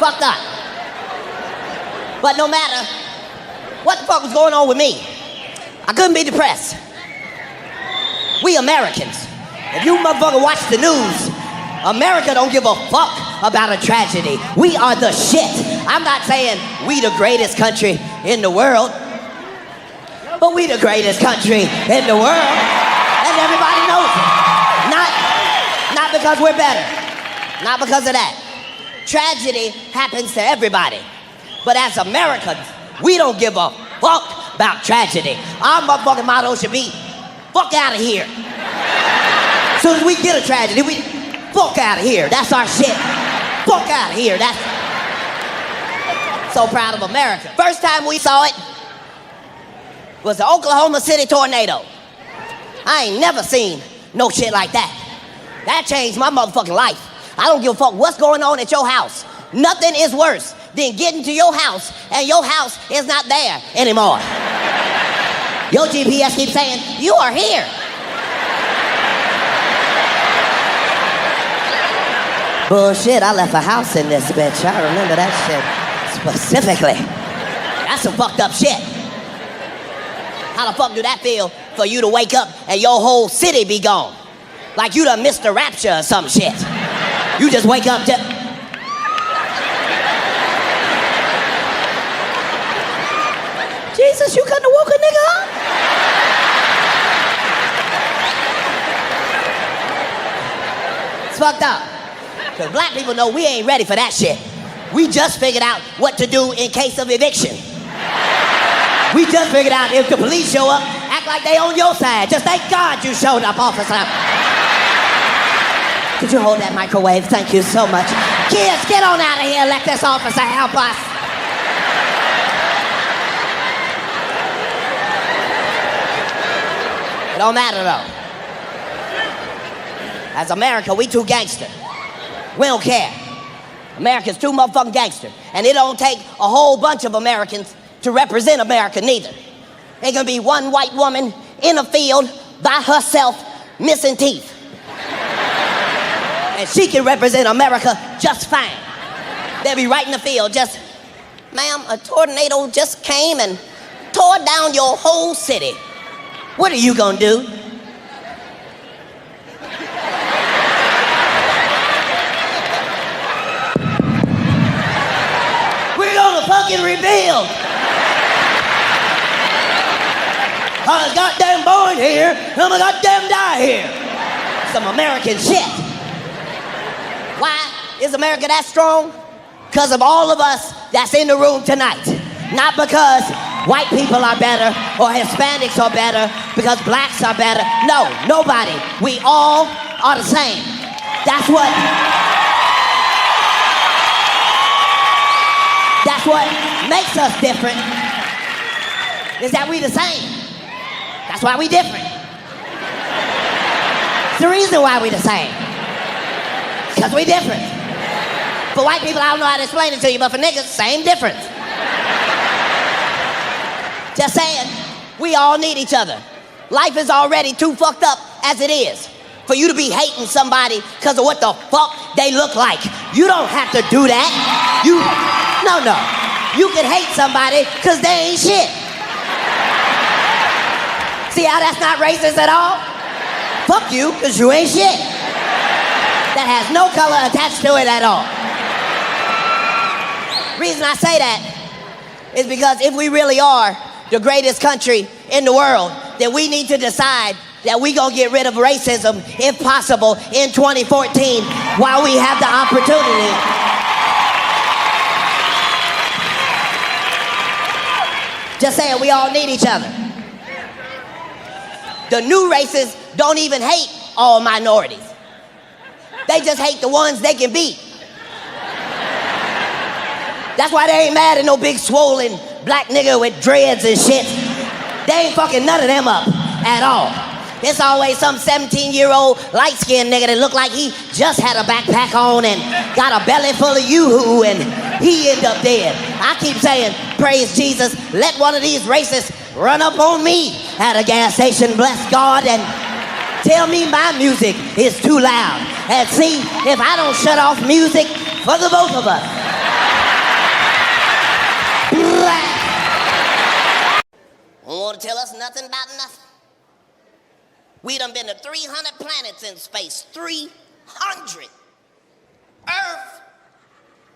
Fucked up. But no matter what the fuck was going on with me, I couldn't be depressed. We Americans, if you motherfucker watch the news, America don't give a fuck about a tragedy. We are the shit. I'm not saying we the greatest country in the world, but we the greatest country in the world, and everybody knows it. Not because we're better, not because of that. Tragedy happens to everybody, but as Americans, we don't give a fuck about tragedy. Our motherfucking motto should be, fuck out of here. As soon as we get a tragedy, we fuck out of here. That's our shit. Fuck out of here. That's so proud of America. First time we saw it was the Oklahoma City tornado. I ain't never seen no shit like that. That changed my motherfucking life. I don't give a fuck what's going on at your house. Nothing is worse than getting to your house and your house is not there anymore. Your GPS keeps saying, you are here. Bullshit, I left a house in this bitch. I remember that shit specifically. That's some fucked up shit. How the fuck do that feel for you to wake up and your whole city be gone? Like you done missed the rapture or some shit. You just wake up to... Jesus, you couldn't have woke a nigga up? It's fucked up. Because black people know we ain't ready for that shit. We just figured out what to do in case of eviction. We just figured out if the police show up, act like they on your side. Just thank God you showed up, officer. Could you hold that microwave? Thank you so much. Kids, get on out of here. Let this officer help us. It don't matter though. As America, we too gangster. We don't care. America's too motherfucking gangster. And it don't take a whole bunch of Americans to represent America neither. It can be one white woman in a field by herself missing teeth. And she can represent America just fine. They'll be right in the field just, ma'am, a tornado just came and tore down your whole city. What are you gonna do? We're gonna fucking rebuild. I was goddamn born here, I'm gonna goddamn die here. Some American shit. Why is America that strong? Because of all of us that's in the room tonight. Not because white people are better or Hispanics are better, because blacks are better. No, nobody. We all are the same. That's what makes us different, is that we the same. That's why we different. It's the reason why we the same. Because we different. For white people, I don't know how to explain it to you, but for niggas, same difference. Just saying, we all need each other. Life is already too fucked up as it is for you to be hating somebody because of what the fuck they look like. You don't have to do that. No. You can hate somebody because they ain't shit. See how that's not racist at all? Fuck you, because you ain't shit. That has no color attached to it at all. Reason I say that is because if we really are the greatest country in the world, then we need to decide that we gonna get rid of racism, if possible, in 2014 while we have the opportunity. Just saying, we all need each other. The new races don't even hate all minorities. They just hate the ones they can beat. That's why they ain't mad at no big swollen black nigga with dreads and shit. They ain't fucking none of them up at all. It's always some 17-year-old light-skinned nigga that look like he just had a backpack on and got a belly full of yoo-hoo and he end up dead. I keep saying, praise Jesus, let one of these racists run up on me at a gas station, bless God, and tell me my music is too loud. And see if I don't shut off music for the both of us. Don't want to tell us nothing about nothing. We done been to 300 planets in space. 300. Earth,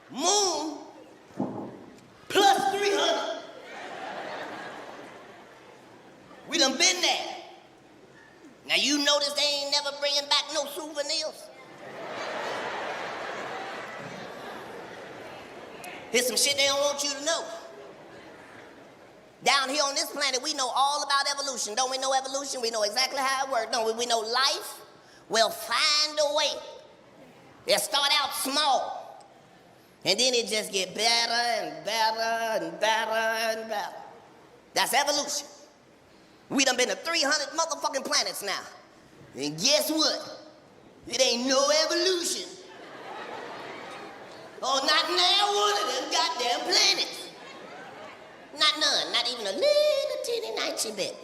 moon, plus 300. We done been there. Now you notice they ain't never bringing back no souvenirs. Here's some shit they don't want you to know. Down here on this planet, we know all about evolution. Don't we know evolution? We know exactly how it works. Don't we know life will find a way. It'll start out small, and then it just get better and better and better and better. That's evolution. We done been to 300 motherfucking planets now. And guess what? It ain't no evolution. Oh, not now one of them goddamn planets. Not none, not even a little teeny tiny bit.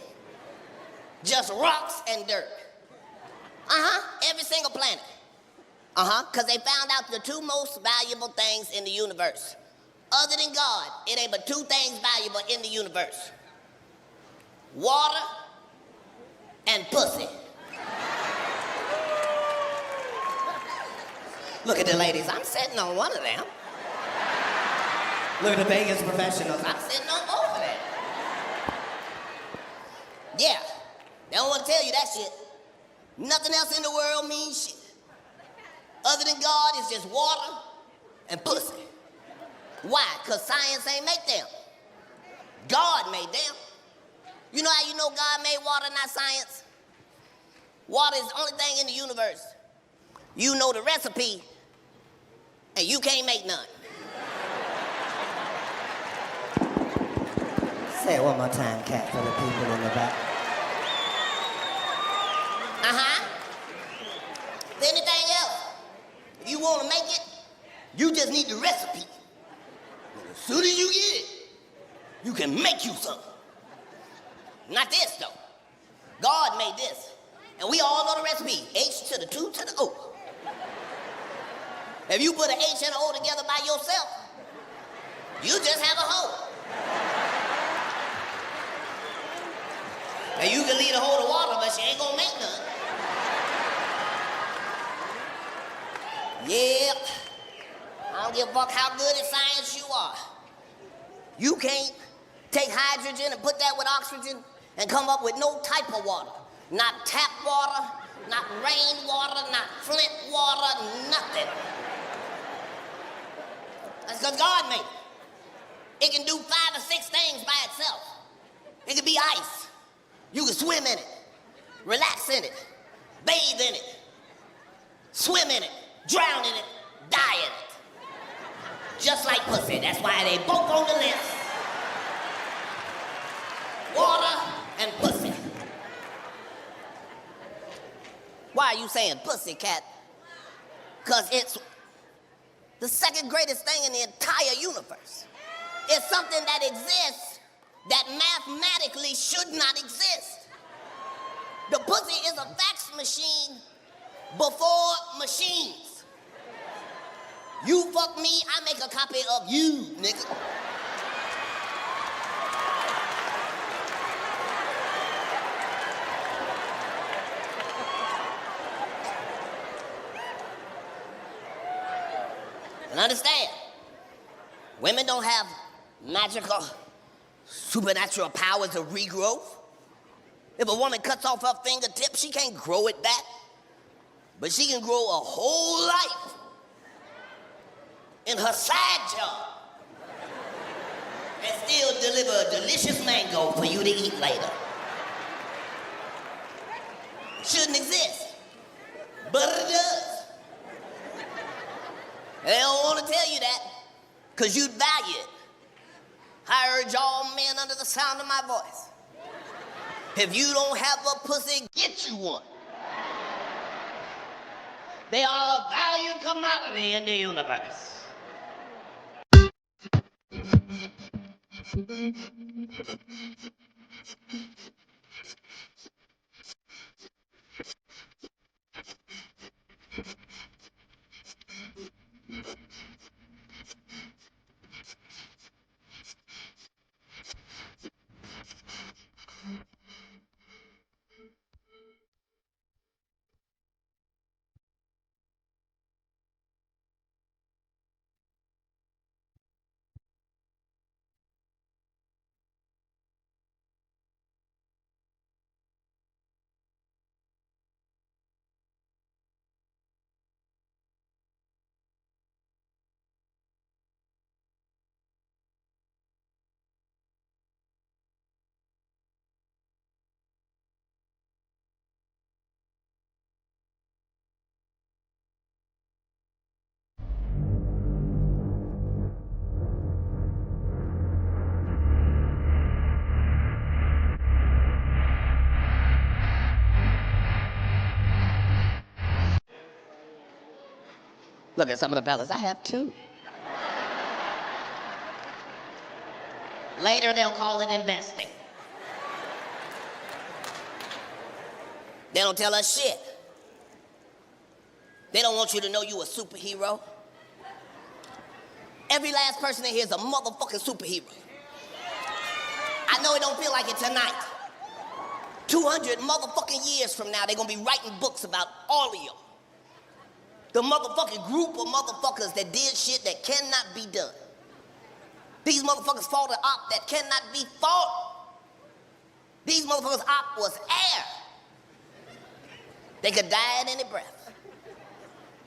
Just rocks and dirt. Every single planet. Because they found out the two most valuable things in the universe. Other than God, it ain't but two things valuable in the universe. Water and pussy. Look at the ladies, I'm sitting on one of them. Look at the Vegas professionals, I'm sitting on both of them. Yeah, they don't want to tell you that shit. Nothing else in the world means shit. Other than God, it's just water and pussy. Why? Because science ain't make them. God made them. You know how you know God made water, not science? Water is the only thing in the universe. You know the recipe, and you can't make none. Say it one more time, Katt, for the people in the back. If anything else, if you want to make it, you just need the recipe. And as soon as you get it, you can make you something. Not this, though. God made this. And we all know the recipe. H to the 2 to the O. If you put an H and an O together by yourself, you just have a hoe. And you can leave a hole of water, but she ain't gonna make none. Yep. I don't give a fuck how good at science you are. You can't take hydrogen and put that with oxygen and come up with no type of water. Not tap water, not rainwater, not Flint water, nothing. That's because God made it. It can do 5 or 6 things by itself. It can be ice. You can swim in it, relax in it, bathe in it, swim in it, drown in it, die in it. Just like pussy. That's why they both on the list. Water and pussy. Why are you saying pussy, Katt? Because it's the second greatest thing in the entire universe. It's something that exists that mathematically should not exist. The pussy is a fax machine before machines. You fuck me, I make a copy of you, nigga. And understand, women don't have magical, supernatural powers of regrowth. If a woman cuts off her fingertip, she can't grow it back. But she can grow a whole life in her side job and still deliver a delicious mango for you to eat later. Shouldn't exist, but it does. They don't want to tell you that because you'd value it. I urge all men under the sound of my voice. If you don't have a pussy, get you one. They are a valued commodity in the universe. Look at some of the fellas. I have two. Later, they'll call it investing. They don't tell us shit. They don't want you to know you a superhero. Every last person in here is a motherfucking superhero. I know it don't feel like it tonight. 200 motherfucking years from now, they're gonna be writing books about all of you. The motherfucking group of motherfuckers that did shit that cannot be done. These motherfuckers fought an op that cannot be fought. These motherfuckers' op was air. They could die at any breath.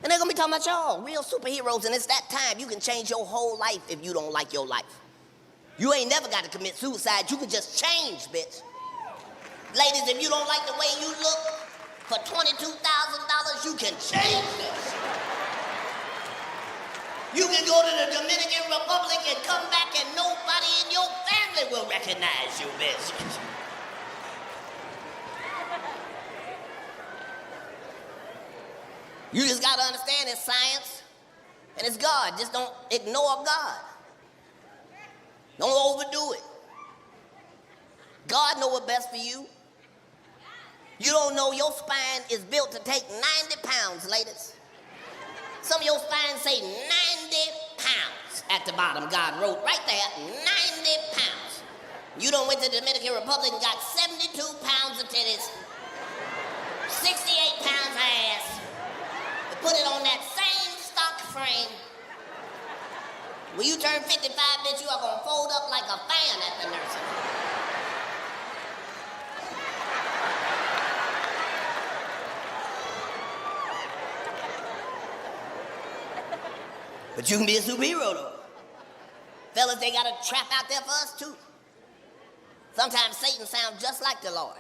And they're gonna be talking about y'all, real superheroes, and it's that time. You can change your whole life if you don't like your life. You ain't never got to commit suicide. You can just change, bitch. Ladies, if you don't like the way you look, for $22,000, you can change this. You can go to the Dominican Republic and come back and nobody in your family will recognize you, bitch. You just gotta understand it's science and it's God. Just don't ignore God. Don't overdo it. God know what's best for you. You don't know your spine is built to take 90 pounds, ladies. Some of your spine say 90 pounds at the bottom. God wrote right there, 90 pounds. You done went to the Dominican Republic and got 72 pounds of titties, 68 pounds of ass, and put it on that same stock frame. When you turn 55, bitch, you are gonna fold up like a fan at the nursing home. But you can be a superhero, though. Fellas, they got a trap out there for us, too. Sometimes Satan sounds just like the Lord.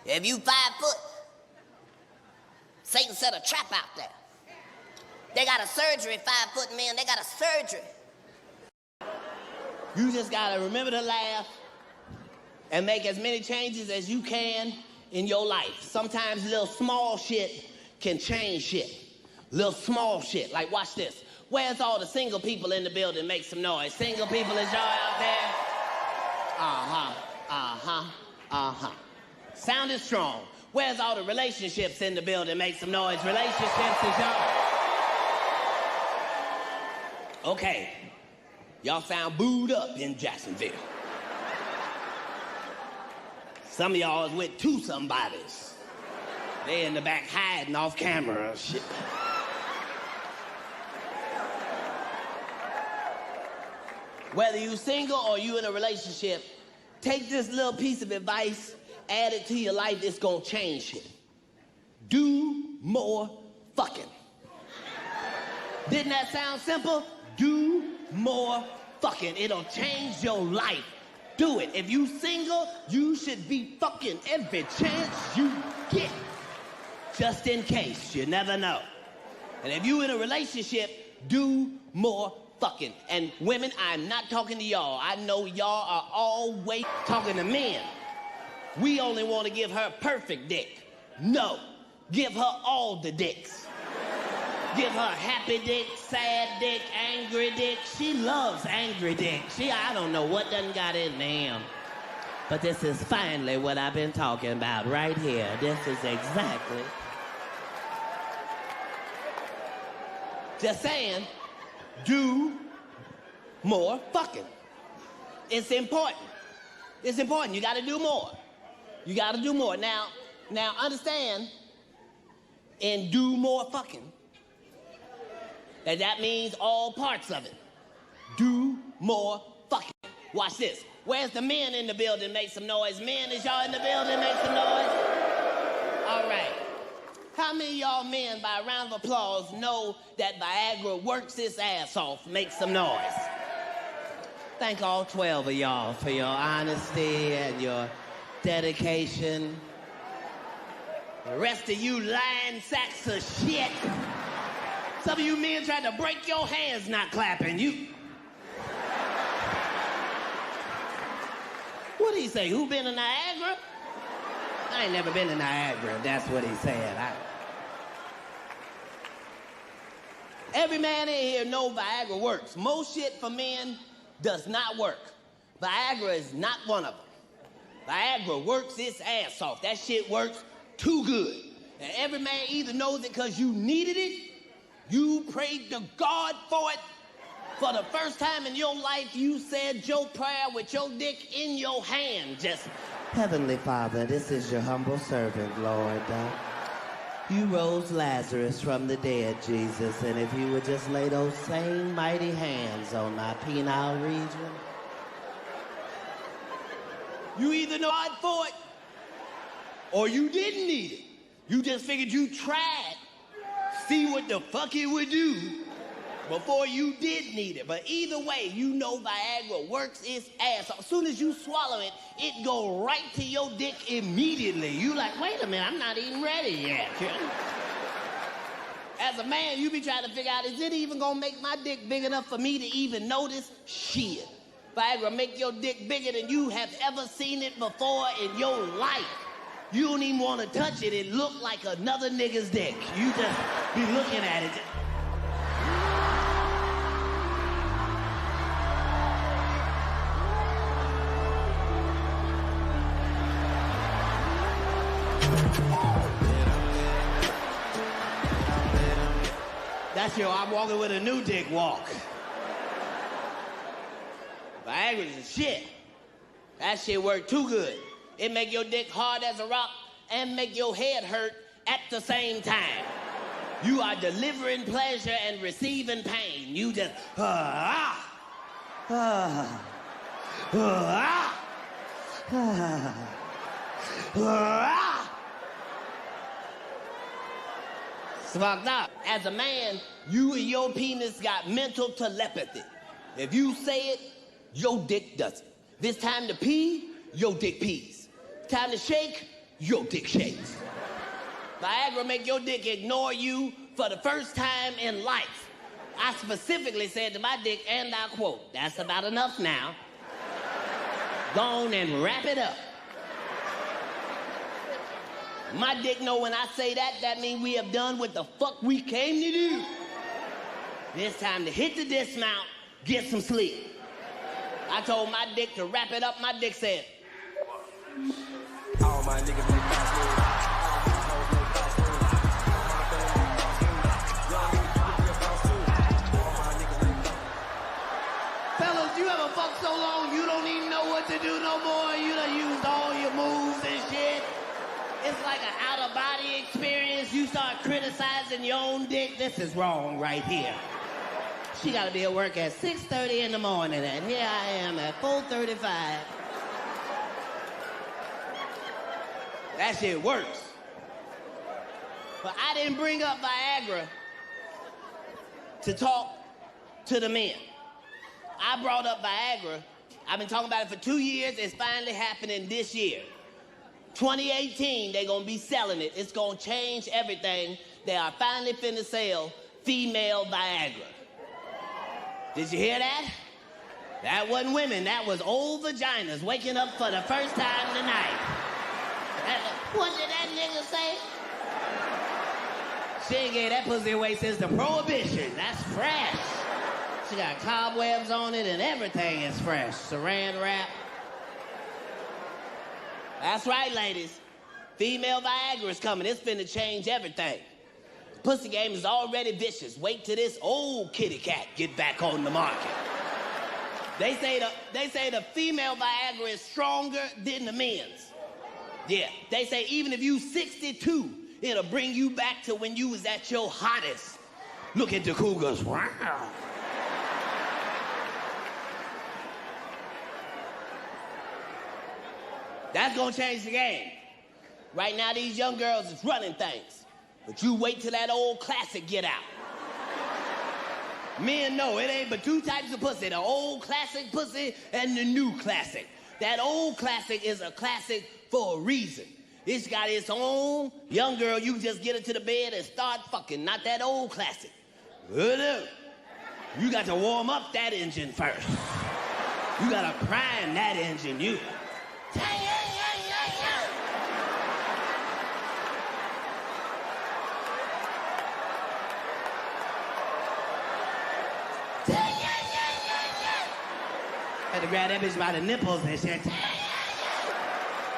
If you 5 foot, Satan set a trap out there. They got a surgery, 5 foot men, they got a surgery. You just gotta remember to laugh and make as many changes as you can in your life. Sometimes little small shit can change shit. Little small shit, like watch this. Where's all the single people in the building? Make some noise. Single people, is y'all out there? Sound is strong. Where's all the relationships in the building? Make some noise. Relationships, is y'all? Okay, y'all sound booed up in Jacksonville. Some of y'all is with 2 somebodies. They in the back hiding off camera and shit. Whether you single or you in a relationship, take this little piece of advice, add it to your life, it's gonna change shit. Do more fucking. Didn't that sound simple? Do more fucking. It'll change your life. Do it. If you single, you should be fucking every chance you get. Just in case, you never know. And if you in a relationship, do more fucking. And women, I'm not talking to y'all. I know y'all are always talking to men. We only want to give her perfect dick. No, give her all the dicks. Give her happy dick, sad dick, angry dick. She loves angry dick. I don't know what done got in them. But this is finally what I've been talking about right here. This is exactly. Just saying, do more fucking. It's important. It's important. You gotta do more. You gotta do more. Now understand, and do more fucking. That means all parts of it. Do more fucking. Watch this. Where's the men in the building? Make some noise. Men, is y'all in the building? Make some noise. All right. How many of y'all men, by a round of applause, know that Viagra works its ass off? Make some noise. Thank all 12 of y'all for your honesty and your dedication. The rest of you lying sacks of shit. Some of you men tried to break your hands not clapping. What did he say? Who been to Niagara? I ain't never been to Niagara. That's what he said. Every man in here knows Viagra works. Most shit for men does not work. Viagra is not one of them. Viagra works its ass off. That shit works too good. And every man either knows it because you needed it, you prayed to God for it. For the first time in your life, you said your prayer with your dick in your hand. Just, Heavenly Father, this is your humble servant, Lord. You rose Lazarus from the dead, Jesus, and if you would just lay those same mighty hands on my penile region. You either know God for it, or you didn't need it. You just figured you tried, see what the fuck it would do before you did need it. But either way, you know Viagra works its ass. As soon as you swallow it, it go right to your dick immediately. You like, wait a minute, I'm not even ready yet. As a man, you be trying to figure out, is it even gonna make my dick big enough for me to even notice? Shit. Viagra make your dick bigger than you have ever seen it before in your life. You don't even want to touch it. It look like another nigga's dick. You just be looking at it. That's your I'm walking with a new dick walk. Viagra's is shit. That shit work too good. It make your dick hard as a rock and make your head hurt at the same time. You are delivering pleasure and receiving pain. You just, It's fucked up. As a man, you and your penis got mental telepathy. If you say it, your dick does it. If it's time to pee, your dick pees. Time to shake, your dick shakes. Viagra make your dick ignore you for the first time in life. I specifically said to my dick, and I quote, that's about enough now. Go on and wrap it up. My dick know when I say that, that means we have done what the fuck we came to do. It's time to hit the dismount, get some sleep. I told my dick to wrap it up. My dick said, all my niggas be fast fellas, you ever fucked so long you don't even know what to do no more? You done used all your moves and shit. It's like an out-of-body experience. You start criticizing your own dick. This is wrong right here. She gotta be at work at 6:30 in the morning, and here I am at 4:35. That shit works. But I didn't bring up Viagra to talk to the men. I brought up Viagra. I've been talking about it for 2 years. It's finally happening this year. 2018, they're gonna be selling it. It's gonna change everything. They are finally finna sell female Viagra. Did you hear that? That wasn't women, that was old vaginas waking up for the first time tonight. What did that nigga say? She ain't gave that pussy away since the Prohibition. That's fresh. She got cobwebs on it and everything is fresh. Saran wrap. That's right, ladies. Female Viagra is coming. It's finna change everything. The pussy game is already vicious. Wait till this old kitty cat get back on the market. They say the female Viagra is stronger than the men's. Yeah, they say even if you 62, it'll bring you back to when you was at your hottest. Look at the cougars. Wow. That's gonna change the game. Right now, these young girls is running things. But you wait till that old classic get out. Men know it ain't but two types of pussy, the old classic pussy and the new classic. That old classic is a classic for a reason. It's got its own young girl, you can just get her to the bed and start fucking, not that old classic. You got to warm up that engine first. You gotta prime that engine, you. Had to grab that bitch by the nipples and shit.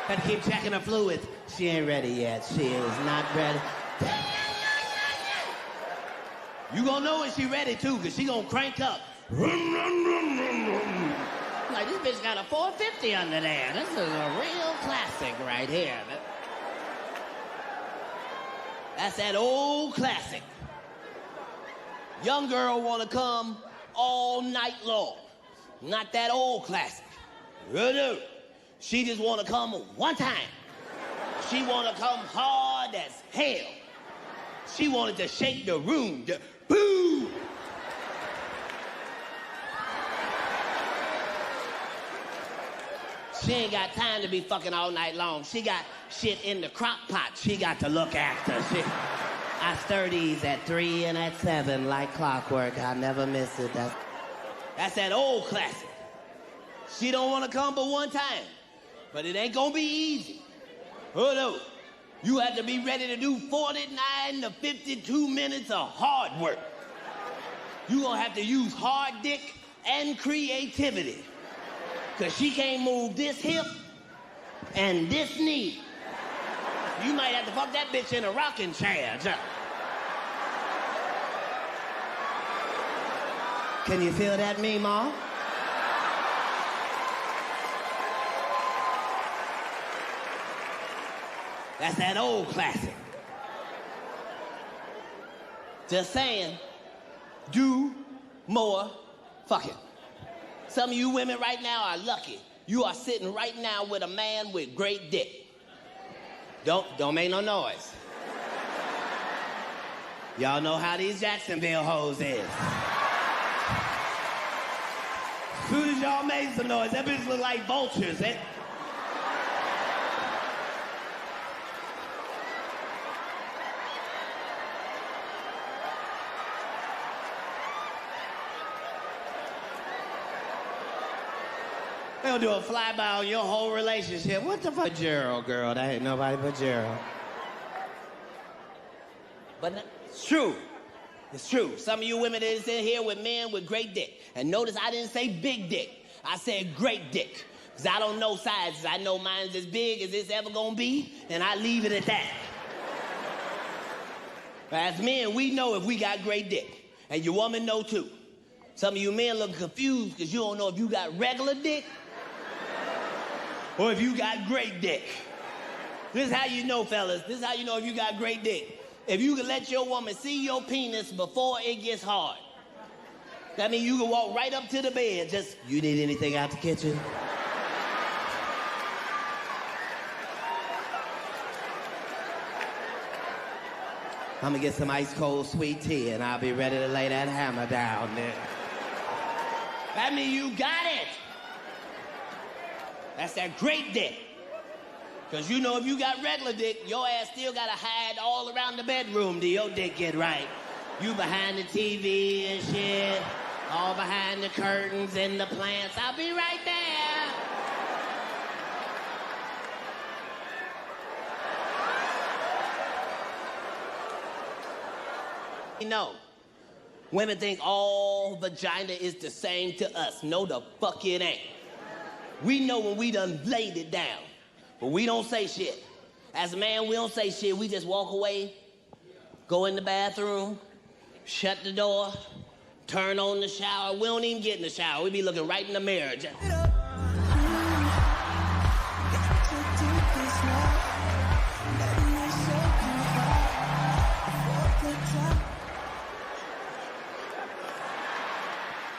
Had to keep checking her fluids. She ain't ready yet. She is not ready. You gonna know when she ready too, cause she gonna crank up. Like, this bitch got a 450 under there. This is a real classic right here. That's that old classic. Young girl wanna come all night long. Not that old classic. No. She just wanna come one time. She wanna come hard as hell. She wanted to shake the room. Boo! She ain't got time to be fucking all night long. She got shit in the crock pot she got to look after. I stir these at 3 and at 7 like clockwork. I never miss it. That's that old classic. She don't want to come but one time. But it ain't gonna be easy. Oh no. You have to be ready to do 49 to 52 minutes of hard work. You gonna have to use hard dick and creativity. Cause she can't move this hip and this knee. You might have to fuck that bitch in a rocking chair. Can you feel that, Meemaw? That's that old classic. Just saying, do more fucking. Some of you women right now are lucky. You are sitting right now with a man with great dick. Don't make no noise. Y'all know how these Jacksonville hoes is. As soon as y'all made some noise, that bitch look like vultures. They'll do a flyby on your whole relationship. What the fuck? Gerald, girl. That ain't nobody but Gerald. But it's true. It's true. Some of you women that is in here with men with great dick. And notice I didn't say big dick. I said great dick. Because I don't know sizes. I know mine's as big as it's ever going to be. And I leave it at that. As men, we know if we got great dick. And your woman know too. Some of you men look confused because you don't know if you got regular dick or if you got great dick. This is how you know, fellas. This is how you know if you got great dick. If you can let your woman see your penis before it gets hard. That means you can walk right up to the bed. Just, you need anything out the kitchen? I'm gonna get some ice cold sweet tea and I'll be ready to lay that hammer down there. That means you got it. That's that great dick. Because you know if you got regular dick, your ass still got to hide all around the bedroom till your dick get right. You behind the TV and shit, all behind the curtains and the plants. I'll be right there. You know, women think all vagina is the same to us. No, the fuck it ain't. We know when we done laid it down, but we don't say shit. As a man, we don't say shit. We just walk away, go in the bathroom, shut the door, turn on the shower. We don't even get in the shower. We be looking right in the mirror.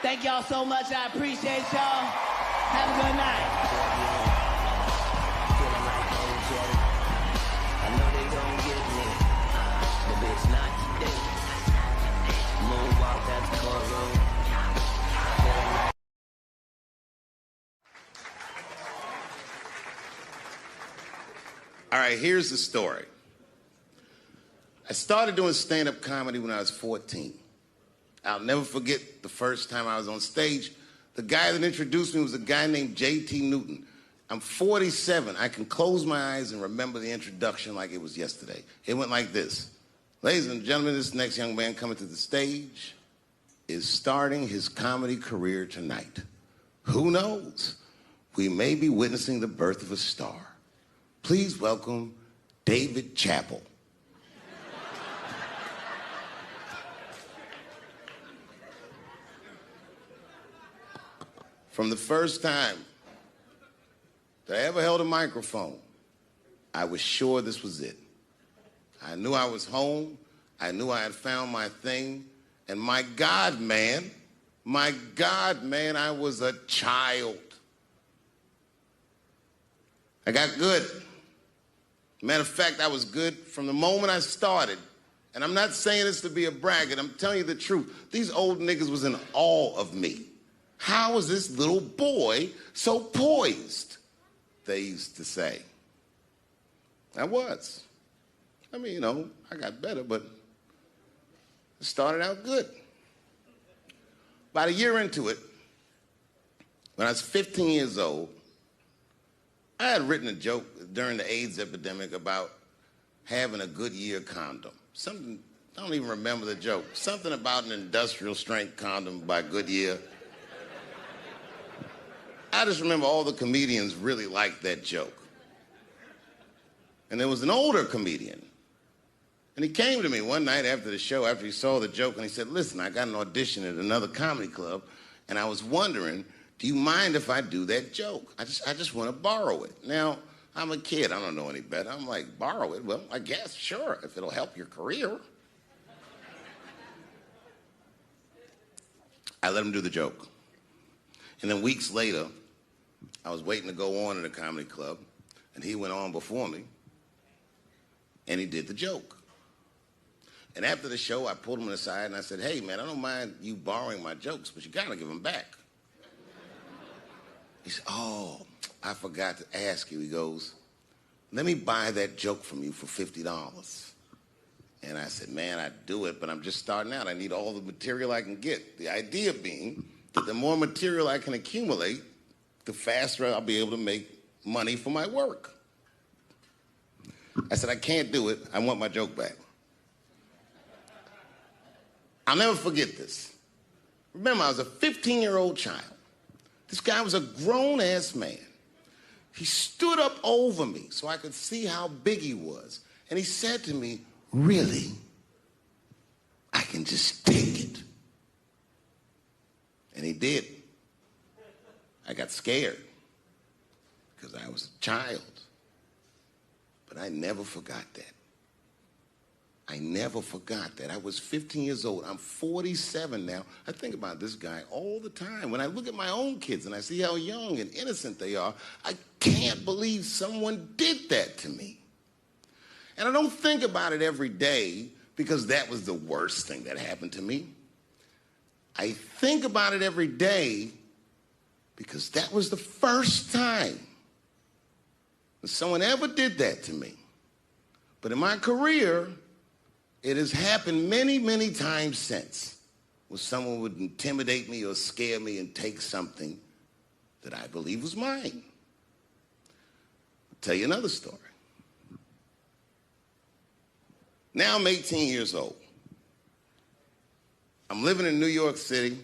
Thank y'all so much. I appreciate y'all. Have a good night. I know they gon' get me, but bitch not today. Moonwalk, that's the courtroom. All right, here's the story. I started doing stand-up comedy when I was 14. I'll never forget the first time I was on stage. The guy that introduced me was a guy named J.T. Newton. I'm 47. I can close my eyes and remember the introduction like it was yesterday. It went like this. Ladies and gentlemen, this next young man coming to the stage is starting his comedy career tonight. Who knows? We may be witnessing the birth of a star. Please welcome David Chappelle. From the first time that I ever held a microphone, I was sure this was it. I knew I was home. I knew I had found my thing. And my God, man, I was a child. I got good. Matter of fact, I was good from the moment I started. And I'm not saying this to be a braggart. I'm telling you the truth. These old niggas was in awe of me. How is this little boy so poised? They used to say. I was. I mean, you know, I got better, but it started out good. About a year into it, when I was 15 years old, I had written a joke during the AIDS epidemic about having a Goodyear condom. Something, I don't even remember the joke. Something about an industrial strength condom by Goodyear. I just remember all the comedians really liked that joke. And there was an older comedian. And he came to me one night after the show, after he saw the joke, and he said, listen, I got an audition at another comedy club, and I was wondering, do you mind if I do that joke? I just want to borrow it. Now, I'm a kid. I don't know any better. I'm like, borrow it? Well, I guess, sure, if it'll help your career. I let him do the joke. And then weeks later, I was waiting to go on in a comedy club, and he went on before me, and he did the joke. And after the show, I pulled him aside, and I said, hey, man, I don't mind you borrowing my jokes, but you got to give them back. He said, oh, I forgot to ask you. He goes, let me buy that joke from you for $50. And I said, man, I'd do it, but I'm just starting out. I need all the material I can get. The idea being that the more material I can accumulate, the faster I'll be able to make money for my work. I said, I can't do it. I want my joke back. I'll never forget this. Remember, I was a 15-year-old child. This guy was a grown-ass man. He stood up over me so I could see how big he was. And he said to me, really? I can just take it. And he did. I got scared because I was a child. But I never forgot that. I never forgot that. I was 15 years old. I'm 47 now. I think about this guy all the time. When I look at my own kids and I see how young and innocent they are, I can't believe someone did that to me. And I don't think about it every day because that was the worst thing that happened to me. I think about it every day because that was the first time that someone ever did that to me. But in my career, it has happened many, many times since where someone would intimidate me or scare me and take something that I believe was mine. I'll tell you another story. Now I'm 18 years old. I'm living in New York City,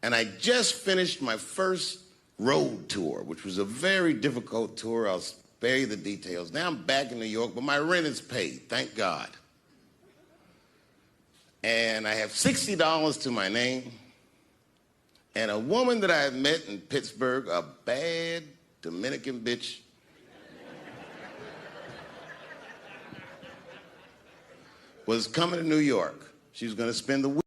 and I just finished my first road tour, which was a very difficult tour. I'll spare you the details. Now I'm back in New York, but my rent is paid, thank God. And I have $60 to my name, and a woman that I had met in Pittsburgh, a bad Dominican bitch, was coming to New York. She was going to spend the week.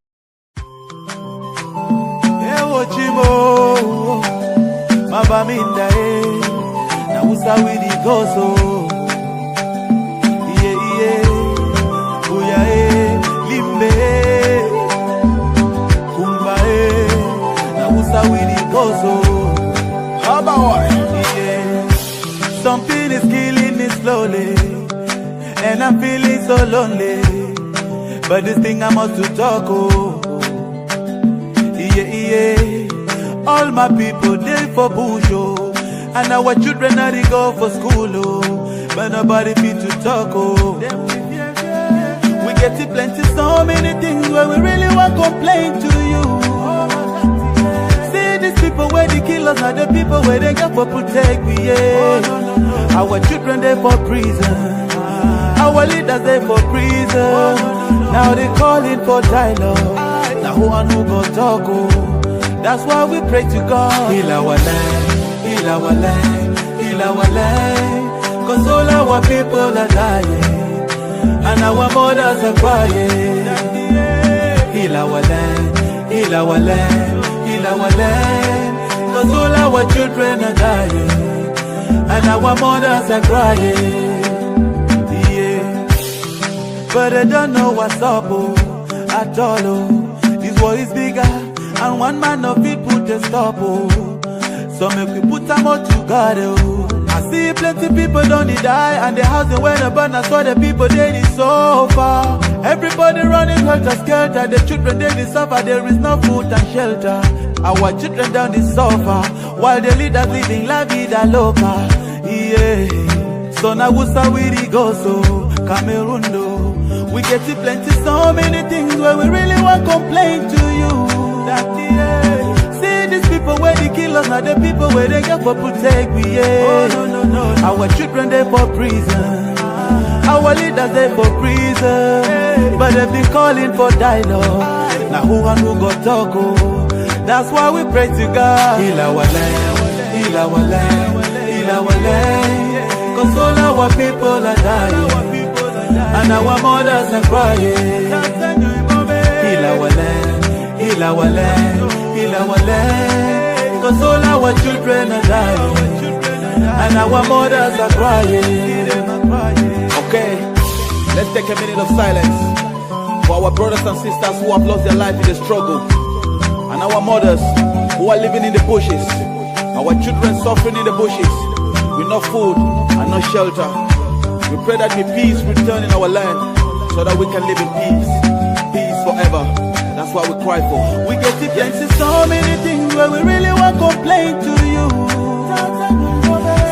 Something is killing me slowly, and I'm feeling so lonely. But this thing I must to talk, oh. All my people, they for bush, oh. And our children are they go for school, oh. But nobody fit to talk, oh. We get to plenty, so many things where we really want to complain to you. See these people where where they kill us, not the people where they get for protect we, yeah. Our children they for prison, our leaders they for prison. Now they calling for dialogue. Now who and who go talk, oh. That's why we pray to God. Heal our land, heal our land, heal our land. Cause all our people are dying, and our mothers are crying. Heal our land, heal our land, heal our land. Cause all our children are dying, and our mothers are crying. Yeah. But I don't know what's up, oh, at all, oh. This war is bigger, and one man of it put a stop, oh. So make we put them all together, oh. I see plenty people don't die, and the housing when they burn, that's why the people they so far. Everybody running helter skelter, the children they suffer, there is no food and shelter. Our children down the suffer, while the leaders living la vida loca. Yeah, so now who's how we go so Cameroon do. We get to plenty, so many things where we really want complain to you. That yeah, see these people where they kill us, not the people where they get for protect we, yeah. Oh, no. Our children they for prison, our leaders they for prison, but they've been calling for dialogue. Now who and who go talk, oh. That's why we pray to God. Heal our land, heal our land, heal our land. Cause all our people are dying, and our mothers are crying. Heal our land, heal our land, heal our land. Cause all our children are dying, and our mothers are crying. Okay, let's take a minute of silence for our brothers and sisters who have lost their life in the struggle, and our mothers who are living in the bushes, our children suffering in the bushes with no food and no shelter. We pray that may peace return in our land so that we can live in peace, peace forever. That's what we cry for. We get to plenty, so many things where we really want complain to you.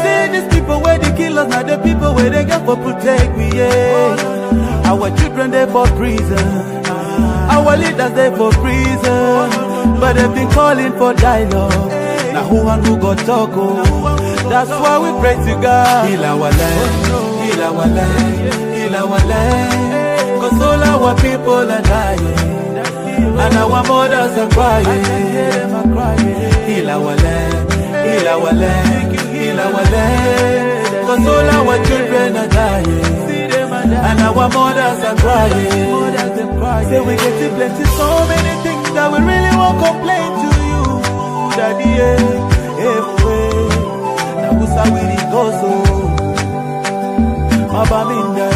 See these people where they kill us, not the people where they get for protect we, yeah. Our children they for prison, our leaders they for prison, but they've been calling for dialogue. Now who and who go talk, oh. That's why we pray to God. Heal our land, heal our land, heal our land. Cause all our people are dying, and our mothers are crying. Heal our land, heal our land, heal our land. Cause all our children are dying, and our mothers are crying. Say we get to plenty, so many things that we really won't complain to you. Daddy, yeah, everywhere. Now who's how we go so Mabaminda,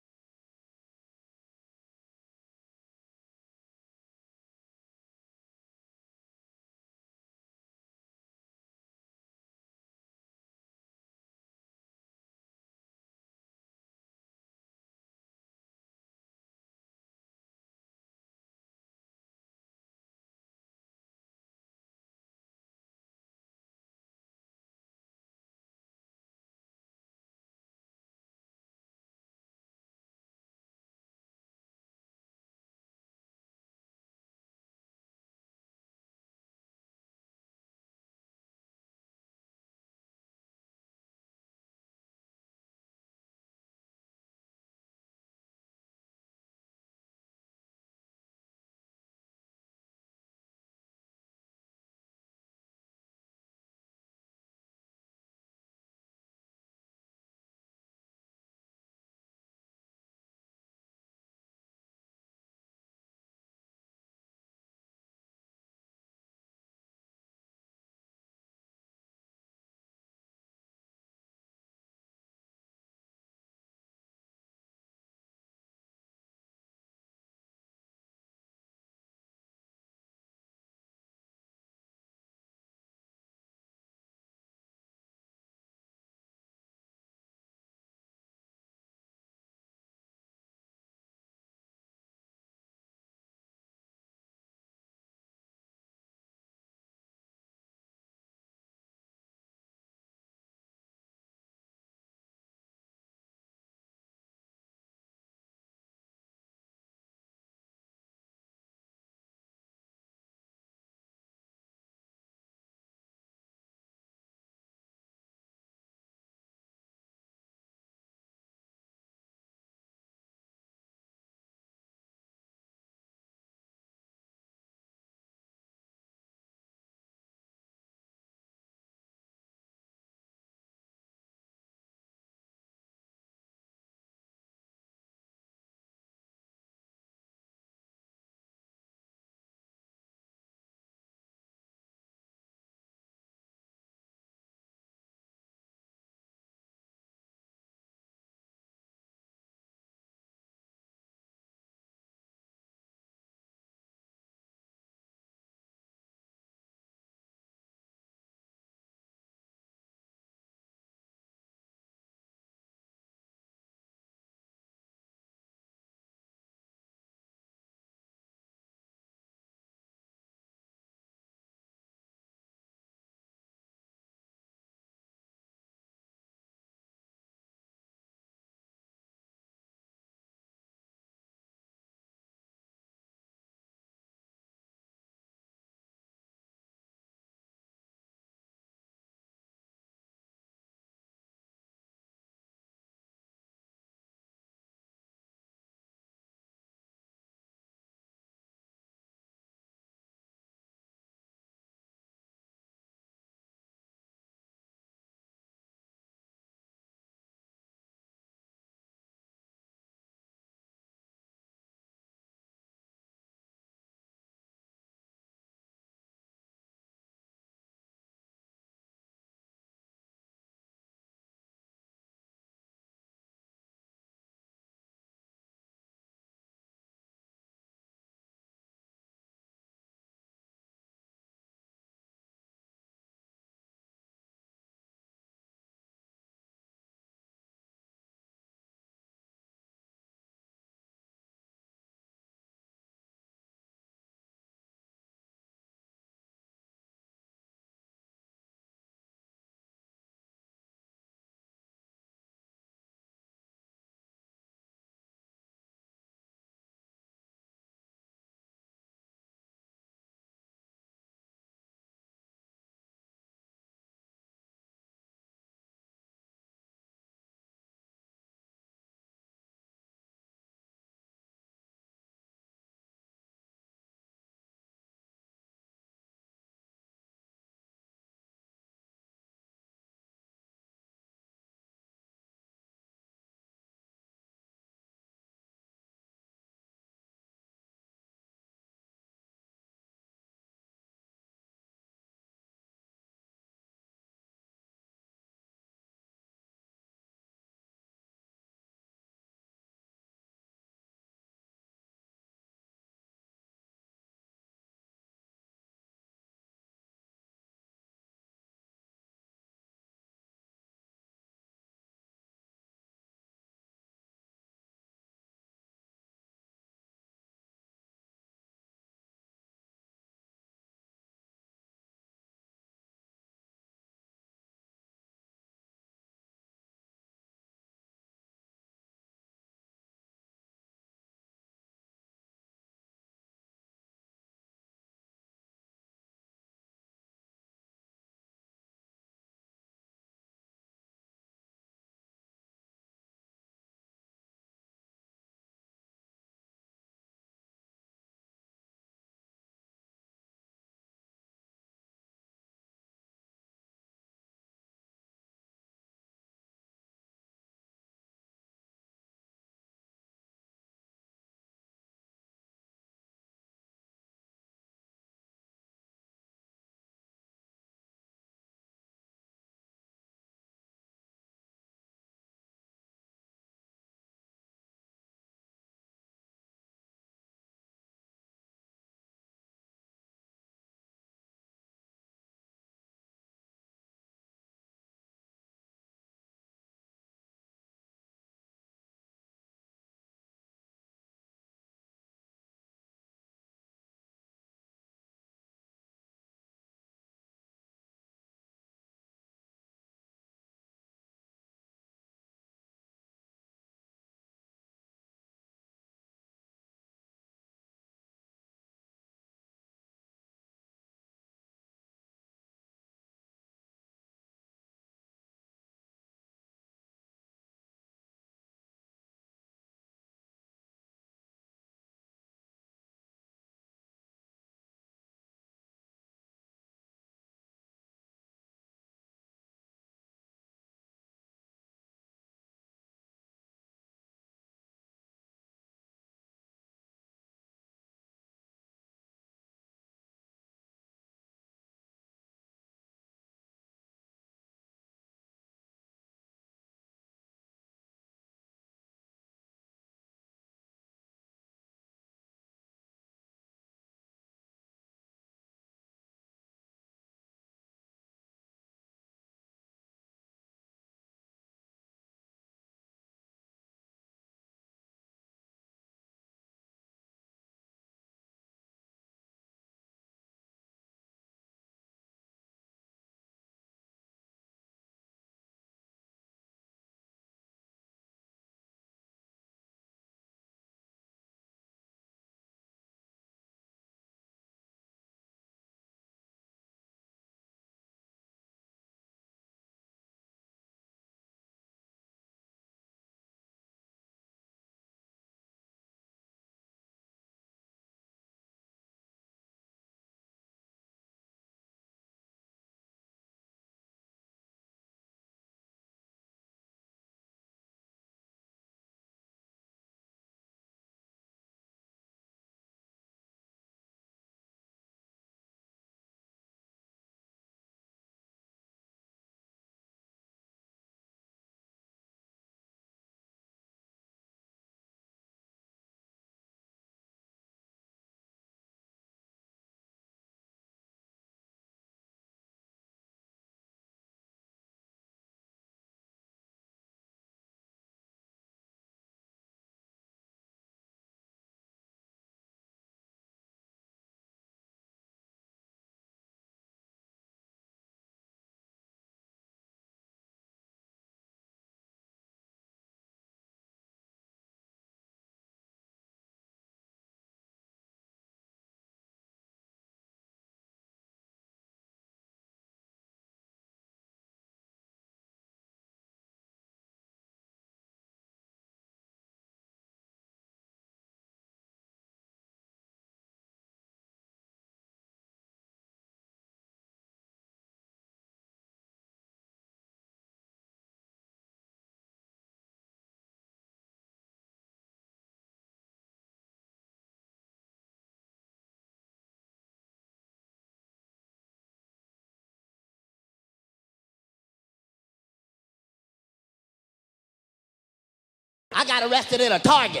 I got arrested in a Target.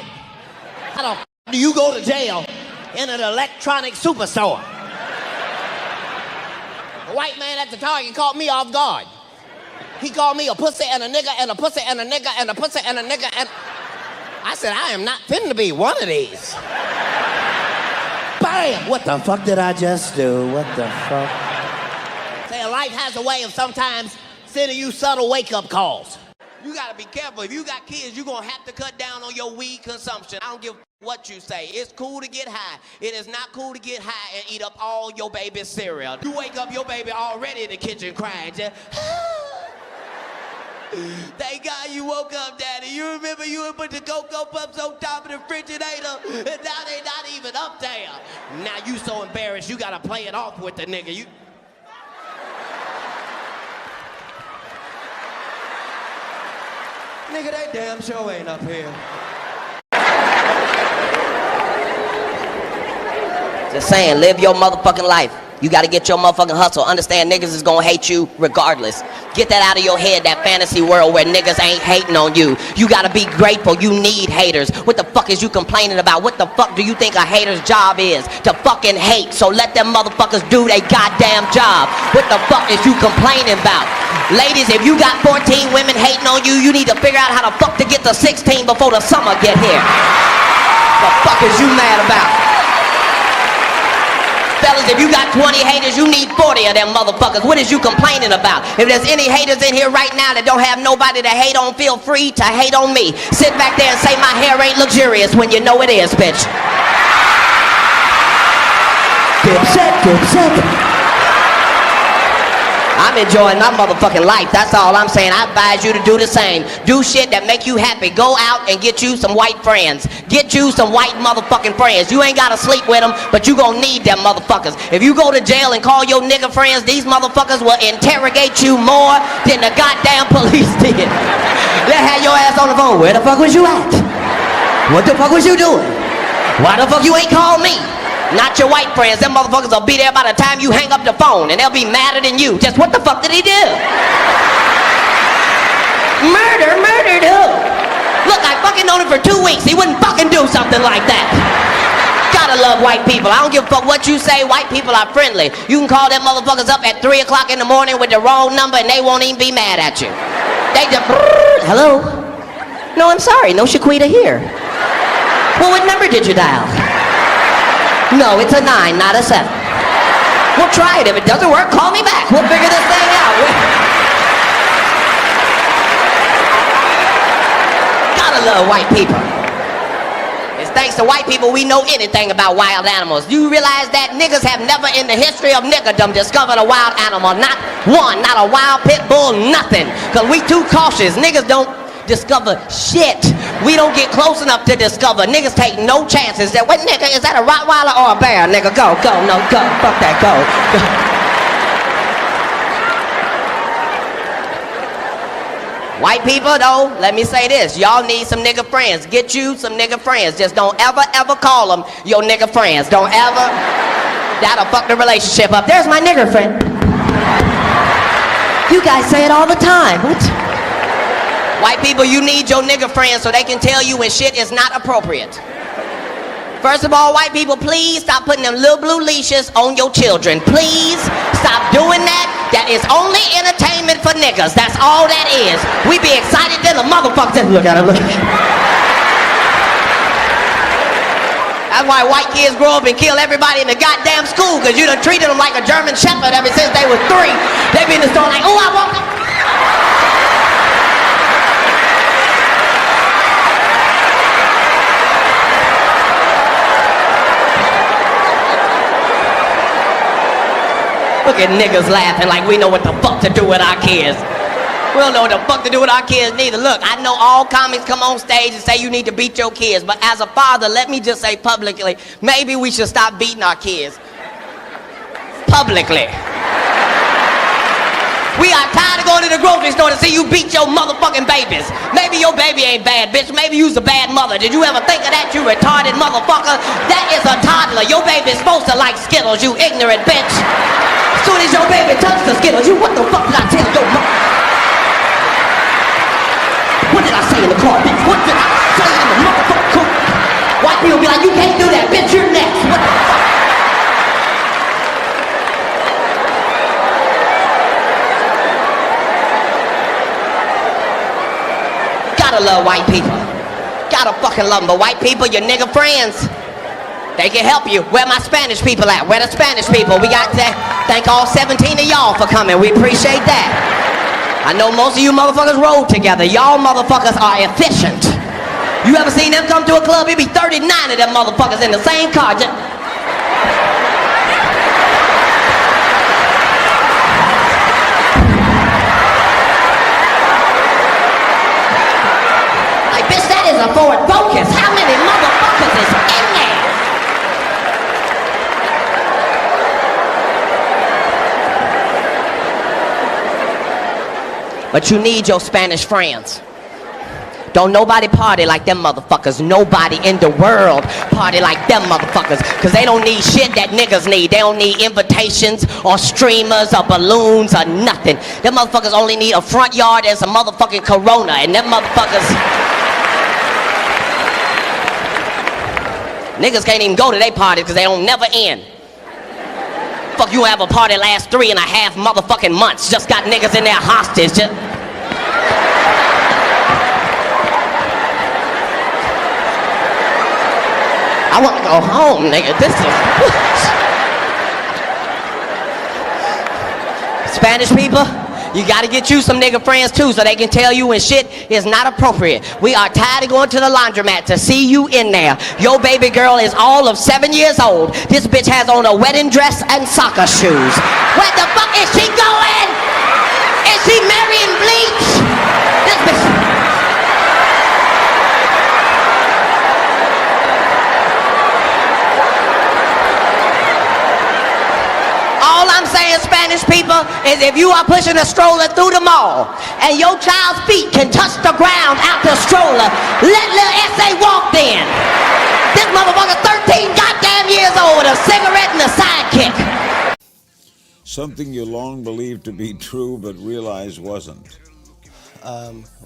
How the f do you go to jail in an electronic superstore? The white man at the Target caught me off guard. He called me a pussy and a nigga and a pussy and a nigga and a pussy and a nigga and... I said, I am not finna be one of these. Bam! What the fuck did I just do? What the fuck? Say, life has a way of sometimes sending you subtle wake-up calls. You gotta be careful. If you got kids, you're gonna have to cut down on your weed consumption. I don't give what you say. It's cool to get high. It is not cool to get high and eat up all your baby's cereal. You wake up your baby already in the kitchen crying. Just, thank God you woke up, Daddy. You remember you would put the Cocoa Puffs on top of the refrigerator, and now they not even up there. Now you so embarrassed, you gotta play it off with the nigga. You. Nigga, that damn show ain't up here. Just saying, live your motherfucking life. You gotta get your motherfucking hustle. Understand niggas is gonna hate you regardless. Get that out of your head, that fantasy world where niggas ain't hating on you. You gotta be grateful. You need haters. What the fuck is you complaining about? What the fuck do you think a hater's job is? To fucking hate. So let them motherfuckers do their goddamn job. What the fuck is you complaining about? Ladies, if you got 14 women hating on you, you need to figure out how the fuck to get to 16 before the summer get here. The fuck is you mad about? Fellas, if you got 20 haters, you need 40 of them motherfuckers. What is you complaining about? If there's any haters in here right now that don't have nobody to hate on, feel free to hate on me. Sit back there and say my hair ain't luxurious when you know it is, bitch. Dipset. I'm enjoying my motherfucking life. That's all I'm saying. I advise you to do the same. Do shit that make you happy. Go out and get you some white friends. Get you some white motherfucking friends. You ain't gotta sleep with them, but you gonna need them motherfuckers. If you go to jail and call your nigga friends, these motherfuckers will interrogate you more than the goddamn police did. They had your ass on the phone. Where the fuck was you at? What the fuck was you doing? Why the fuck you ain't called me? Not your white friends. Them motherfuckers will be there by the time you hang up the phone, and they'll be madder than you. Just what the fuck did he do? Murdered who? Look, I fucking known him for 2 weeks. He wouldn't fucking do something like that. Gotta love white people. I don't give a fuck what you say. White people are friendly. You can call them motherfuckers up at 3 o'clock in the morning with the wrong number, and they won't even be mad at you. They just, hello? No, I'm sorry. No Shaquita here. Well, what number did you dial? No, it's a 9, not a 7. We'll try it. If it doesn't work, call me back. We'll figure this thing out. Gotta love white people. It's thanks to white people we know anything about wild animals. Do you realize that niggas have never in the history of niggerdom discovered a wild animal? Not one, not a wild pit bull, nothing. Because we too cautious. Niggas don't discover shit. We don't get close enough to discover. Niggas take no chances. That what nigga, is that a Rottweiler or a bear? Nigga, go, no, go, fuck that, go. White people though, let me say this. Y'all need some nigga friends. Get you some nigga friends. Just don't ever call them your nigga friends. Don't ever. That'll fuck the relationship up. There's my nigger friend. You guys say it all the time. What? White people, you need your nigga friends so they can tell you when shit is not appropriate. First of all, white people, please stop putting them little blue leashes on your children. Please stop doing that. That is only entertainment for niggas. That's all that is. We be excited than the motherfuckers. Look at him, look at him. That's why white kids grow up and kill everybody in the goddamn school, because you done treated them like a German Shepherd ever since they was 3. They be in the store like, oh, I want them. Look at niggas laughing like we know what the fuck to do with our kids. We don't know what the fuck to do with our kids neither. Look, I know all comics come on stage and say you need to beat your kids, but as a father, let me just say publicly, maybe we should stop beating our kids. Publicly. We are tired of going to the grocery store to see you beat your motherfucking babies. Maybe your baby ain't bad, bitch. Maybe you's a bad mother. Did you ever think of that, you retarded motherfucker? That is a toddler. Your baby's supposed to like Skittles, you ignorant bitch. As soon as your baby touches the Skittles, you, what the fuck did I tell your mother? What did I say in the car, bitch? What did I say? white people be like, you can't do that, bitch, you're next. What the fuck? Gotta love white people. Gotta fucking love them. But white people, your nigga friends, they can help you. Where my Spanish people at? Where the Spanish people? We got to thank all 17 of y'all for coming. We appreciate that. I know most of you motherfuckers rode together. Y'all motherfuckers are efficient. You ever seen them come to a club? It be 39 of them motherfuckers in the same car. Like, bitch, that is a Ford Focus. How many motherfuckers is in there? But you need your Spanish friends. Don't nobody party like them motherfuckers. Nobody in the world party like them motherfuckers. Cause they don't need shit that niggas need. They don't need invitations or streamers or balloons or nothing. Them motherfuckers only need a front yard and some motherfucking Corona. And them motherfuckers... Niggas can't even go to their parties cause they don't never end. Fuck, you have a party last 3.5 motherfucking months. Just got niggas in there hostage. I want to go home, nigga. This is... Spanish people, you got to get you some nigga friends too so they can tell you when shit is not appropriate. We are tired of going to the laundromat to see you in there. Your baby girl is all of 7 years old. This bitch has on a wedding dress and soccer shoes. Where the fuck is she going? Is she marrying bleach? This bitch... All I'm saying, Spanish people, is if you are pushing a stroller through the mall and your child's feet can touch the ground out the stroller, let little S.A. walk then. This motherfucker 13 goddamn years old with a cigarette and a sidekick. Something you long believed to be true but realized wasn't.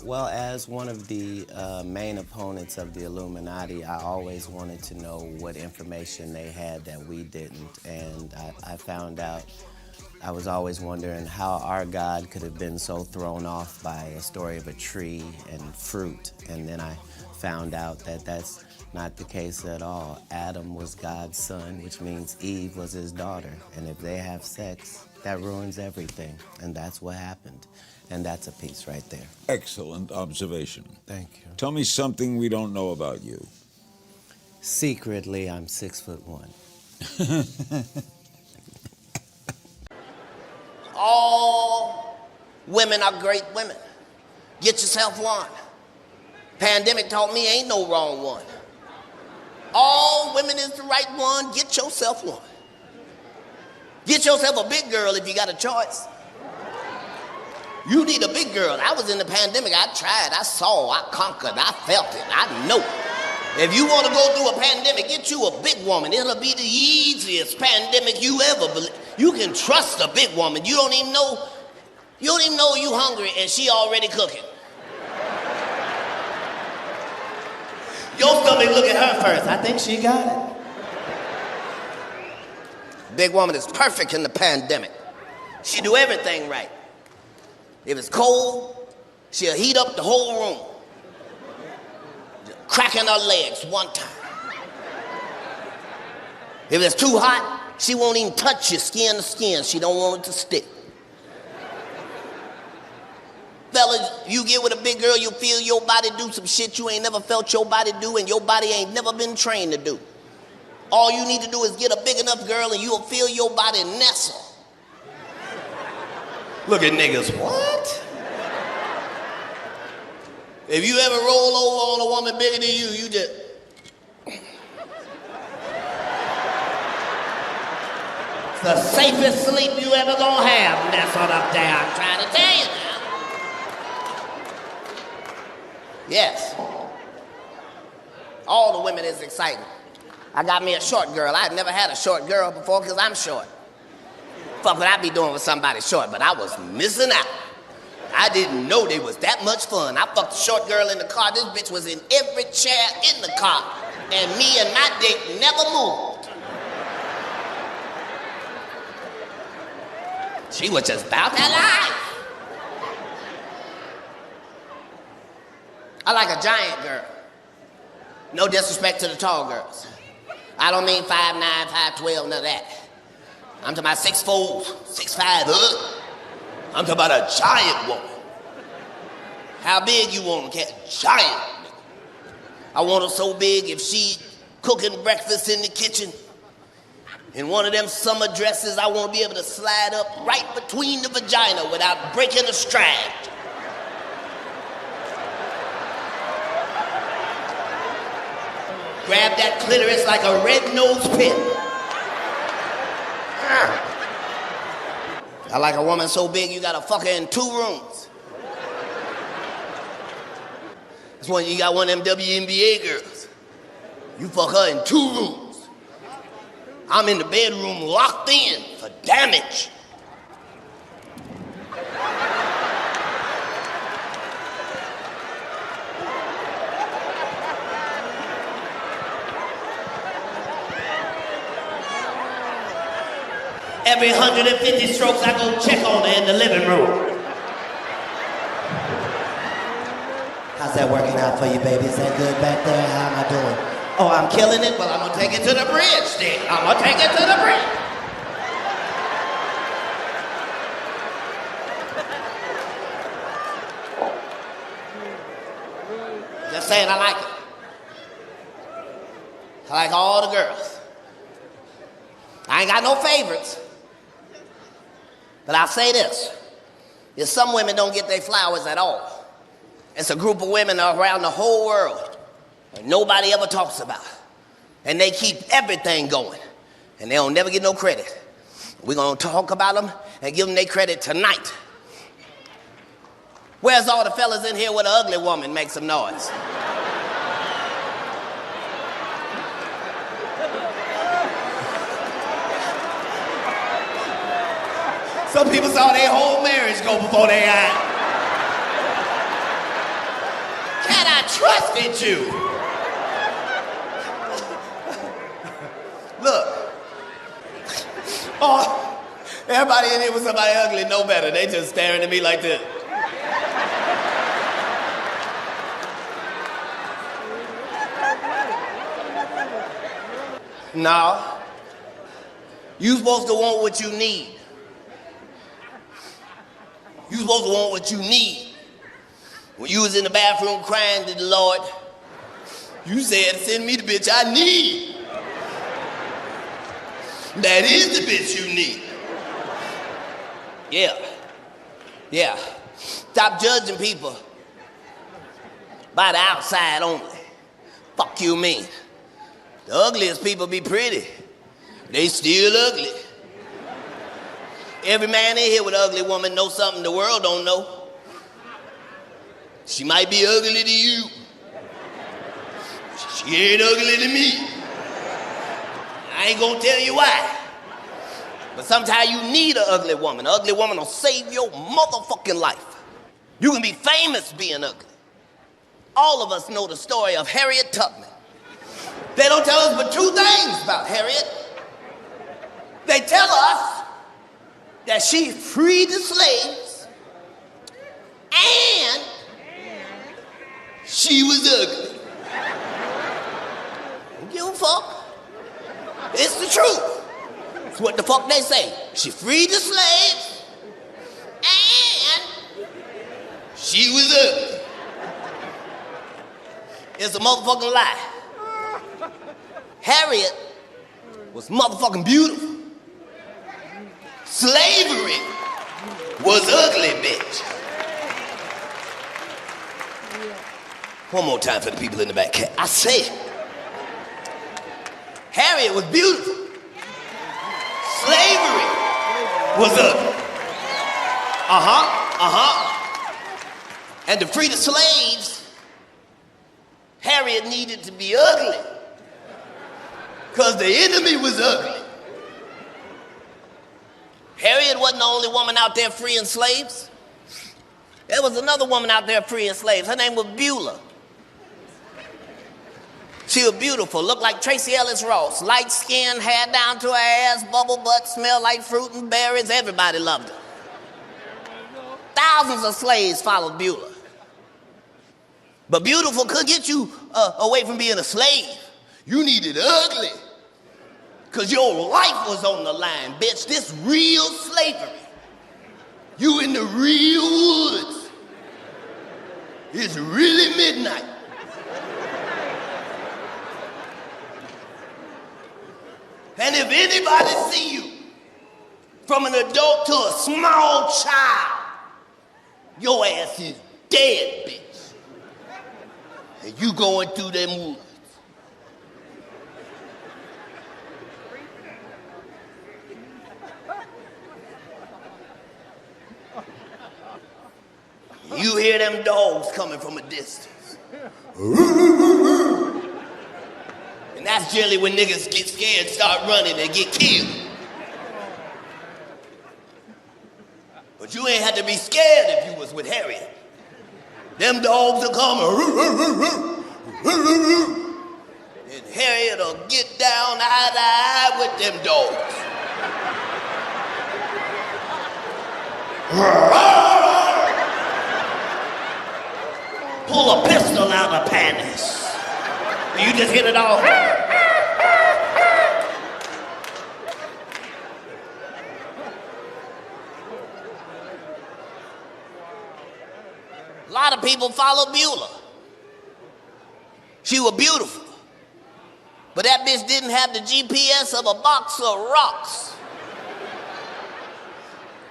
Well, as one of the main opponents of the Illuminati, I always wanted to know what information they had that we didn't. And I found out, I was always wondering how our God could have been so thrown off by a story of a tree and fruit. And then I found out that that's not the case at all. Adam was God's son, which means Eve was his daughter. And if they have sex, that ruins everything. And that's what happened. And that's a piece right there. Excellent observation. Thank you. Tell me something we don't know about you. Secretly, I'm 6'1". All women are great women. Get yourself one. Pandemic taught me ain't no wrong one. All women is the right one. Get yourself one. Get yourself a big girl if you got a choice. You need a big girl. I was in the pandemic. I tried. I saw. I conquered. I felt it. I know. If you want to go through a pandemic, get you a big woman. It'll be the easiest pandemic you ever believe. You can trust a big woman. You don't even know you hungry and she already cooking. Your stomach look at her first. I think she got it. Big woman is perfect in the pandemic. She do everything right. If it's cold, she'll heat up the whole room. Just cracking her legs one time. If it's too hot, she won't even touch you skin to skin. She don't want it to stick. Fellas, you get with a big girl, you'll feel your body do some shit you ain't never felt your body do and your body ain't never been trained to do. All you need to do is get a big enough girl and you'll feel your body nestle. Look at niggas, what? If you ever roll over on a woman bigger than you, you just... It's the safest sleep you ever gonna have, nestled up there, I'm trying to tell you now. Yes. All the women is exciting. I got me a short girl. I had never had a short girl before because I'm short. Fuck what I be doing with somebody short, but I was missing out. I didn't know they was that much fun. I fucked a short girl in the car. This bitch was in every chair in the car. and me and my dick never moved. She was just about that life. I like a giant girl. No disrespect to the tall girls. I don't mean 5'9", 5'12", none of that. I'm talking about 6'4", 6'5", I'm talking about a giant woman. How big you want her, cat? Giant. I want her so big if she cooking breakfast in the kitchen, in one of them summer dresses, I want to be able to slide up right between the vagina without breaking a stride. Grab that clitoris like a red-nosed pin. I like a woman so big you gotta fuck her in 2 rooms. That's when you got one of them WNBA girls. You fuck her in 2 rooms. I'm in the bedroom locked in for damage. Every 150 strokes, I go check on her in the living room. How's that working out for you, baby? Is that good back there? How am I doing? Oh, I'm killing it? Well, I'm gonna take it to the bridge then. I'm gonna take it to the bridge. Just saying, I like it. I like all the girls. I ain't got no favorites. But I'll say this, is some women don't get their flowers at all. It's a group of women around the whole world that nobody ever talks about. And they keep everything going. And they don't never get no credit. We're gonna talk about them and give them their credit tonight. Where's all the fellas in here with an ugly woman? Make some noise. Some people saw their whole marriage go before their eyes. Can I trusted you? Look. Oh, everybody in here with somebody ugly know better. They just staring at me like this. No. You supposed to want what you need. You supposed to want what you need. When you was in the bathroom crying to the Lord, you said, send me the bitch I need. That is the bitch you need. Yeah. Stop judging people by the outside only. Fuck you mean. The ugliest people be pretty. They still ugly. Every man in here with an ugly woman knows something the world don't know. She might be ugly to you. She ain't ugly to me. I ain't gonna tell you why. But sometimes you need an ugly woman. An ugly woman will save your motherfucking life. You can be famous being ugly. All of us know the story of Harriet Tubman. They don't tell us but 2 things about Harriet. They tell us that she freed the slaves and she was ugly. Don't give a fuck. It's the truth. It's what the fuck they say. She freed the slaves and she was ugly. It's a motherfucking lie. Harriet was motherfucking beautiful. Slavery was ugly, bitch. One more time for the people in the back. I say, Harriet was beautiful. Slavery was ugly. And to free the slaves, Harriet needed to be ugly. Because the enemy was ugly. Harriet wasn't the only woman out there freeing slaves. There was another woman out there freeing slaves. Her name was Beulah. She was beautiful, looked like Tracy Ellis Ross. Light skin, hair down to her ass, bubble butt, smelled like fruit and berries. Everybody loved her. Thousands of slaves followed Beulah. But beautiful could get you away from being a slave. You needed ugly. Because your life was on the line, bitch. This real slavery. You in the real woods. It's really midnight. And if anybody see you, from an adult to a small child, your ass is dead, bitch. And you going through them woods. You hear them dogs coming from a distance. And that's generally when niggas get scared, start running, and get killed. But you ain't had to be scared if you was with Harriet. Them dogs will come, and Harriet will get down eye to eye with them dogs. Pull a pistol out of panties. You just hit it all. A lot of people followed Beulah. She was beautiful. But that bitch didn't have the GPS of a box of rocks.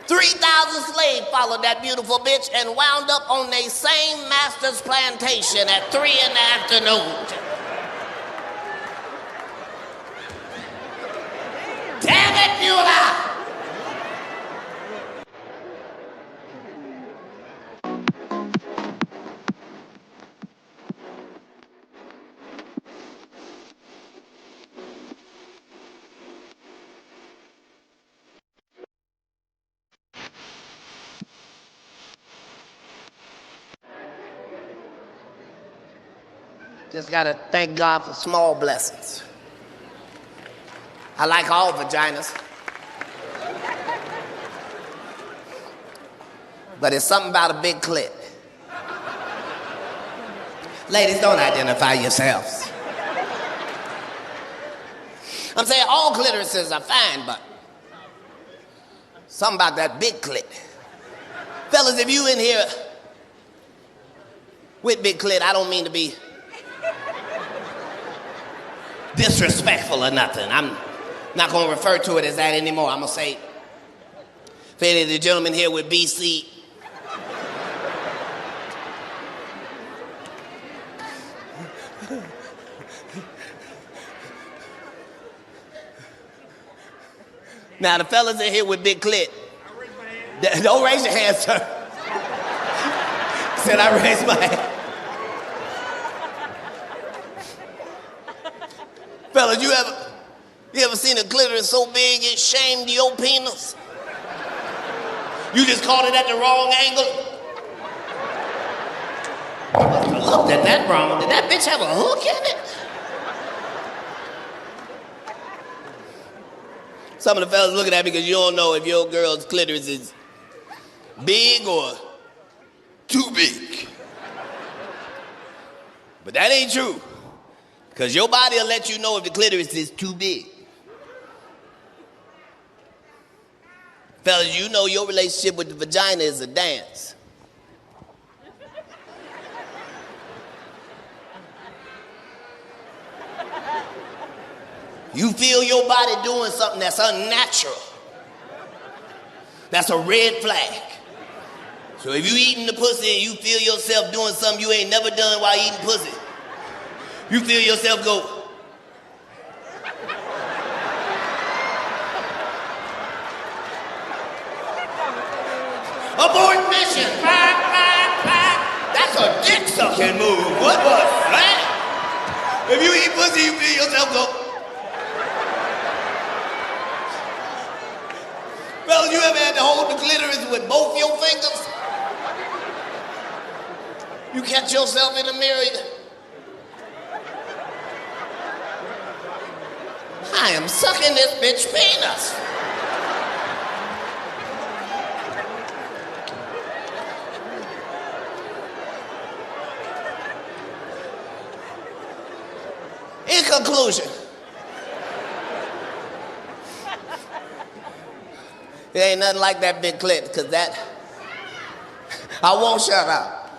3,000 slaves followed that beautiful bitch and wound up on their same master's plantation at 3 in the afternoon. Damn it, Beulah! Just gotta thank God for small blessings. I like all vaginas. But it's something about a big clit. Ladies, don't identify yourselves. I'm saying all clitorises are fine, but something about that big clit. Fellas, if you in here with big clit, I don't mean to be disrespectful or nothing. I'm not going to refer to it as that anymore. I'm going to say, for any of the gentlemen here with BC, now the fellas in here with big clit, don't raise your hand, sir. Said I raised my hand. Fellas, you ever seen a clitoris so big it shamed your penis? You just caught it at the wrong angle? I must have looked at that wrong. Did that bitch have a hook in it? Some of the fellas looking at me because you don't know if your girl's clitoris is big or too big. But that ain't true. Because your body will let you know if the clitoris is too big. Fellas, you know your relationship with the vagina is a dance. You feel your body doing something that's unnatural. That's a red flag. So if you eating the pussy and you feel yourself doing something you ain't never done while eating pussy, you feel yourself go. Abort mission. That's a dick sucking move. What was that? If you eat pussy, you feel yourself go. Fellas, you ever had to hold the clitoris with both your fingers? You catch yourself in the mirror. I am sucking this bitch penis. In conclusion, it ain't nothing like that big clit, because that, I won't shut up.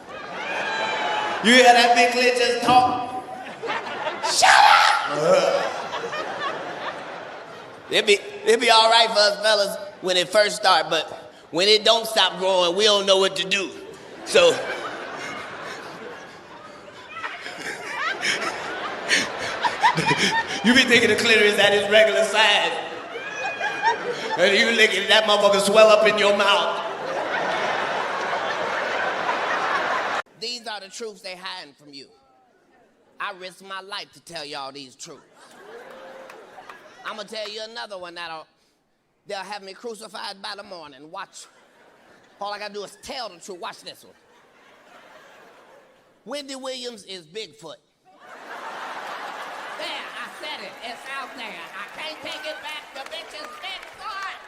You hear that big clit just talk? Shut up! It'd be all right for us fellas when it first start, but when it don't stop growing, we don't know what to do. So, you be thinking the clitoris at its regular size, and you licking that motherfucker swell up in your mouth. These are the truths they hiding from you. I risk my life to tell y'all these truths. I'm gonna tell you another one they'll have me crucified by the morning. Watch. All I gotta do is tell the truth. Watch this one. Wendy Williams is Bigfoot. There, I said it. It's out there. I can't take it back. The bitch is Bigfoot.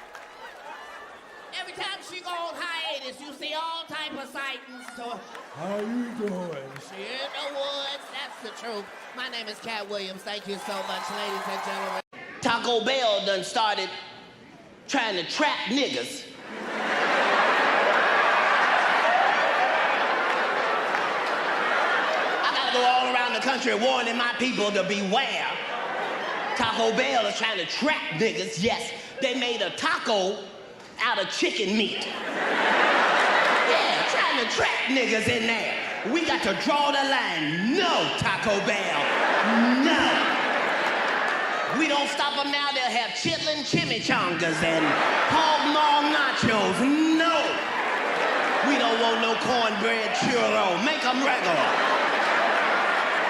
Every time she go on hiatus, you see all type of sightings. So, how you doing? She in the woods. That's the truth. My name is Katt Williams. Thank you so much, ladies and gentlemen. Taco Bell done started trying to trap niggas. I gotta go all around the country warning my people to beware. Taco Bell is trying to trap niggas. Yes, they made a taco out of chicken meat. Yeah, trying to trap niggas in there. We got to draw the line. No, Taco Bell. No. We don't stop them now. They'll have chitlin chimichangas and hog maw nachos. No. We don't want no cornbread churro. Make them regular.